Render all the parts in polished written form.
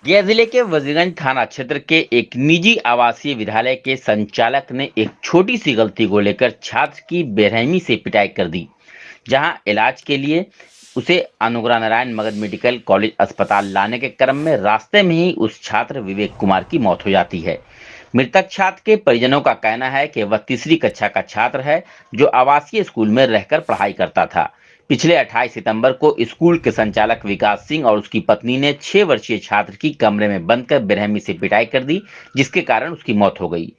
गया जिले के वजीरगंज थाना क्षेत्र के एक निजी आवासीय विद्यालय के संचालक ने एक छोटी सी गलती को लेकर छात्र की बेरहमी से पिटाई कर दी। जहां इलाज के लिए उसे अनुग्रह नारायण मगध मेडिकल कॉलेज अस्पताल लाने के क्रम में रास्ते में ही उस छात्र विवेक कुमार की मौत हो जाती है। मृतक छात्र के परिजनों का कहना है कि वह तीसरी कक्षा का छात्र है, जो आवासीय स्कूल में रहकर पढ़ाई करता था। पिछले 28 सितंबर को स्कूल के संचालक विकास सिंह और उसकी पत्नी ने 6 वर्षीय छात्र की कमरे में बंद कर बेरहमी से पिटाई कर दी, जिसके कारण उसकी मौत हो गई।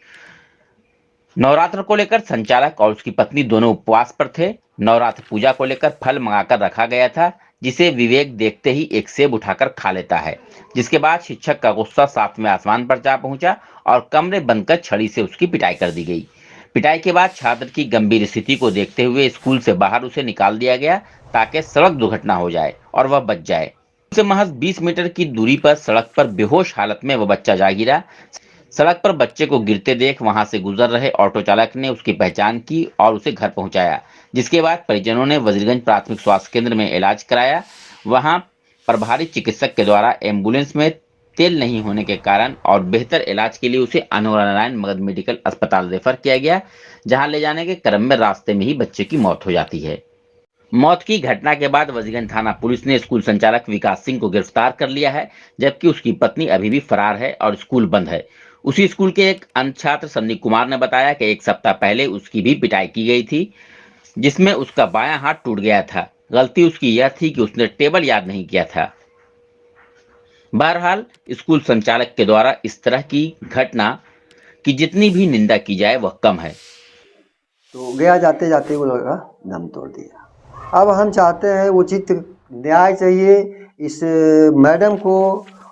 नवरात्र को लेकर संचालक और उसकी पत्नी दोनों उपवास पर थे। नवरात्र पूजा को लेकर फल मंगाकर रखा गया था, जिसे विवेक देखते ही एक सेब उठाकर खा लेता है, जिसके बाद शिक्षक का गुस्सा सातवें आसमान पर जा पहुंचा और कमरे बंद कर छड़ी से उसकी पिटाई कर दी गई। पिटाई के बाद छात्र की गंभीर स्थिति को देखते हुए स्कूल से बाहर उसे निकाल दिया गया, ताकि सड़क दुर्घटना हो जाए और वह बच जाए। उससे महज 20 मीटर की दूरी पर सड़क पर बेहोश हालत में वह बच्चा जा गिरा। सड़क पर बच्चे को गिरते देख वहां से गुजर रहे ऑटो चालक ने उसकी पहचान की और उसे घर पहुंचाया, जिसके बाद परिजनों ने वजीरगंज प्राथमिक स्वास्थ्य केंद्र में इलाज कराया। वहां प्रभारी चिकित्सक के द्वारा एम्बुलेंस में तेल नहीं होने के कारण और बेहतर इलाज के लिए उसे अनुग्रह नारायण मगध मेडिकल अस्पताल रेफर किया गया, जहां ले जाने के क्रम में रास्ते में ही बच्चे की मौत हो जाती है। मौत की घटना के बाद वजीरगंज थाना पुलिस ने स्कूल संचालक विकास सिंह को गिरफ्तार कर लिया है, जबकि उसकी पत्नी अभी भी फरार है और स्कूल बंद है। उसी स्कूल के एक अन्य छात्र सन्नी कुमार ने बताया कि एक सप्ताह पहले उसकी भी पिटाई की गई थी, जिसमें उसका बायां हाथ टूट गया था। गलती उसकी यह थी कि उसने टेबल याद नहीं किया था। बहरहाल स्कूल संचालक के द्वारा इस तरह की घटना की जितनी भी निंदा की जाए वह कम है। तो गया जाते जाते वो लड़का दम तोड़ दिया। अब हम चाहते हैं उचित न्याय चाहिए इस मैडम को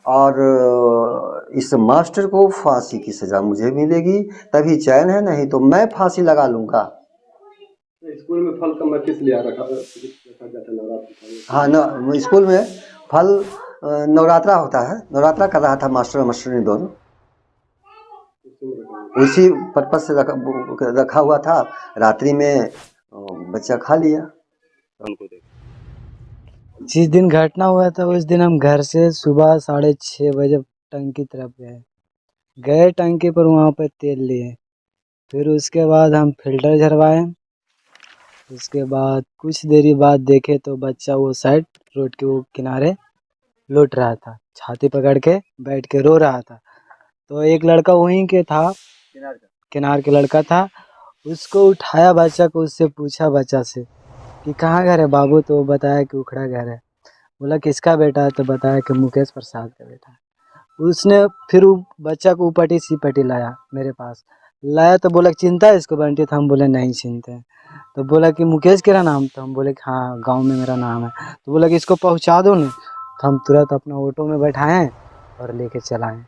और इस मास्टर को फांसी की सज़ा मुझे मिलेगी तभी चैन है, नहीं तो मैं फांसी लगा लूँगा। स्कूल में फल का किस लिए रखा जाता है नवरात्र? हाँ न, स्कूल में फल नवरात्रा होता है, नवरात्रा कर रहा था मास्टर और मास्टरनी दोनों, उसी पर्पज से रखा हुआ था। रात्रि में बच्चा खा लिया। जिस दिन घटना हुआ था उस दिन हम घर से सुबह 6:30 बजे टंकी तरफ गए टंकी पर, वहाँ पर तेल लिए। फिर उसके बाद हम फिल्टर झरवाए। उसके बाद कुछ देरी बाद देखे तो बच्चा वो साइड रोड के वो किनारे लौट रहा था, छाती पकड़ के बैठ के रो रहा था। तो एक लड़का वहीं के था, किनार के लड़का था, उसको उठाया बच्चा को, उससे पूछा बच्चा से कि कहाँ घर है बाबू, तो वो बताया कि उखड़ा घर है। बोला किसका बेटा है, तो बताया कि मुकेश प्रसाद का बेटा है। उसने फिर बच्चा को ऊपटी सीपटी लाया मेरे पास, लाया तो बोला चिंता है इसको बंटी, तो हम बोले नहीं चिंते हैं। तो बोला कि मुकेश तेरा नाम, तो हम बोले कि हाँ गांव में मेरा नाम है। तो बोला कि इसको पहुंचा दो ना, तो हम तुरंत अपना ऑटो में बैठाएं और लेके चलाएं।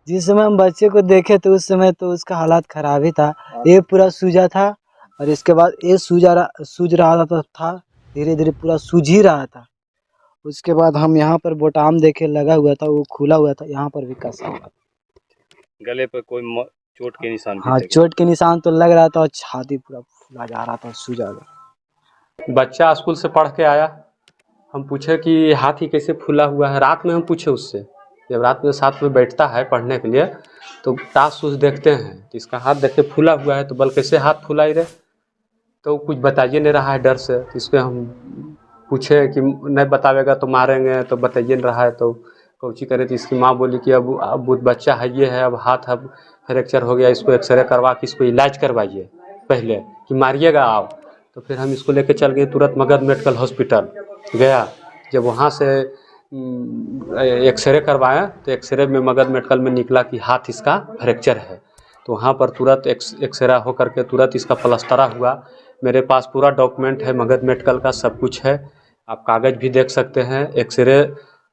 जिस समय हम बच्चे को देखे तो उस समय तो उसका हालात ख़राब ही था, ये पूरा सूजा था और इसके बाद ये सूज रहा था, धीरे धीरे पूरा सूज ही रहा था। उसके बाद हम यहाँ पर बोटाम देखे लगा हुआ था, वो खुला हुआ था, यहाँ पर भी कसा हुआ था। गले पर कोई चोट के निशान? हाँ चोट के निशान तो लग रहा था और छाती पूरा फूला जा रहा था, सूजा गया। बच्चा स्कूल से पढ़ के आया, हम पूछे कि हाथ ही कैसे फूला हुआ है। रात में हम पूछे उससे, जब रात में साथ में बैठता है पढ़ने के लिए तो टास उस देखते हैं तो इसका हाथ देखे फूला हुआ है, तो बल कैसे हाथ फूला ही रहे, तो कुछ बताइए नहीं रहा है डर से। तो इसको हम पूछे कि नहीं बतावेगा तो मारेंगे, तो बताइए नहीं रहा है तो कोची करे। तो इसकी माँ बोली कि अब बच्चा है ये है, अब हाथ अब फ्रैक्चर हो गया, इसको एक्सरे करवा के इसको इलाज करवाइए पहले, कि मारिएगा आप। तो फिर हम इसको लेके चल गए तुरंत मगध मेडिकल हॉस्पिटल गया। जब वहाँ से एक्सरे करवाया तो एक्सरे में मगध मेडिकल में निकला कि हाथ इसका फ्रैक्चर है। तो वहाँ पर तुरंत एक्सरे हो करके तुरंत इसका प्लास्टरा हुआ। मेरे पास पूरा डॉक्यूमेंट है मगध मेडिकल का, सब कुछ है, आप कागज़ भी देख सकते हैं। एक्सरे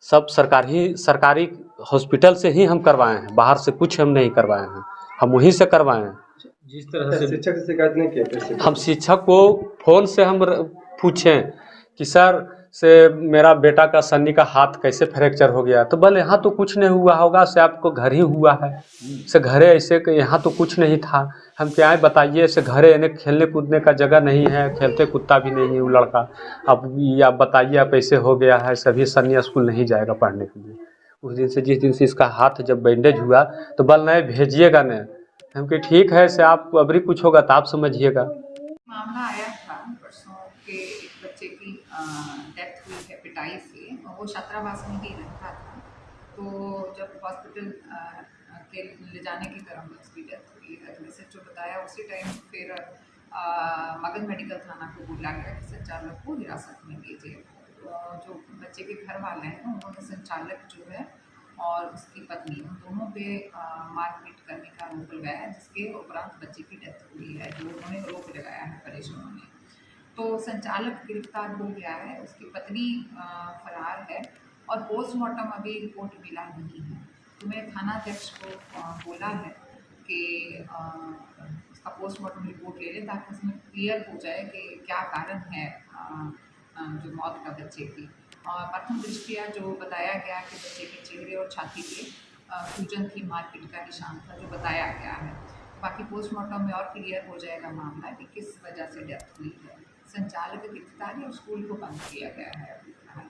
सब सरकारी हॉस्पिटल से ही हम करवाए हैं, बाहर से कुछ हम नहीं करवाए हैं, हम वहीं से करवाए हैं। जिस तरह से शिक्षक से शिकायत नहीं किया, हम शिक्षक को फ़ोन से हम पूछें कि सर से मेरा बेटा का सन्नी का हाथ कैसे फ्रैक्चर हो गया, तो बोले यहाँ तो कुछ नहीं हुआ होगा, से आपको घर ही हुआ है, से घरे ऐसे यहाँ तो कुछ नहीं था। हम क्या है बताइए, से घरे यानी खेलने कूदने का जगह नहीं है, खेलते कूदता भी नहीं है वो लड़का, अब ये आप बताइए आप ऐसे हो गया है। सभी सन्नी स्कूल नहीं जाएगा पढ़ने के लिए, उस दिन से जिस दिन से इसका हाथ जब बैंडेज हुआ तो बल नहीं भेजिएगा नहीं। हम कि ठीक है से आप अबरी कुछ होगा तो आप समझिएगा। मामला आया था परसों के एक बच्चे की डेथ हुई है पिटाई से, वो छात्रावास में ही रहता था। तो जब हॉस्पिटल के ले जाने की क्रम में उसकी डेथ हुई है, एसएचओ बताया उसी टाइम फिर मगध मेडिकल थाना को बुला गया कि संचालक को हिरासत में लीजिए। जो बच्चे के घर वाले हैं उन्होंने संचालक जो है और उसकी पत्नी उन दोनों पे मारपीट करने का आरोप लगाया है, जिसके उपरांत बच्चे की डेथ हुई है, जो उन्होंने आरोप लगाया है परिजनों ने। तो संचालक गिरफ्तार हो गया है, उसकी पत्नी फरार है और पोस्टमार्टम अभी रिपोर्ट मिला नहीं है। तो मैं थानाध्यक्ष को बोला है कि उसका पोस्टमार्टम रिपोर्ट ले लें ताकि उसमें क्लियर हो जाए कि क्या कारण है जो मौत का बच्चे की। और प्रथम दृष्टया जो बताया गया कि बच्चे के चेहरे और छाती पे सूजन थी, मारपीट का निशान था जो बताया गया है। बाकी पोस्टमार्टम में और क्लियर हो जाएगा मामला कि किस वजह से डेथ हुई है। संचालक गिरफ्तार है और स्कूल को बंद किया गया है अभी फिलहाल।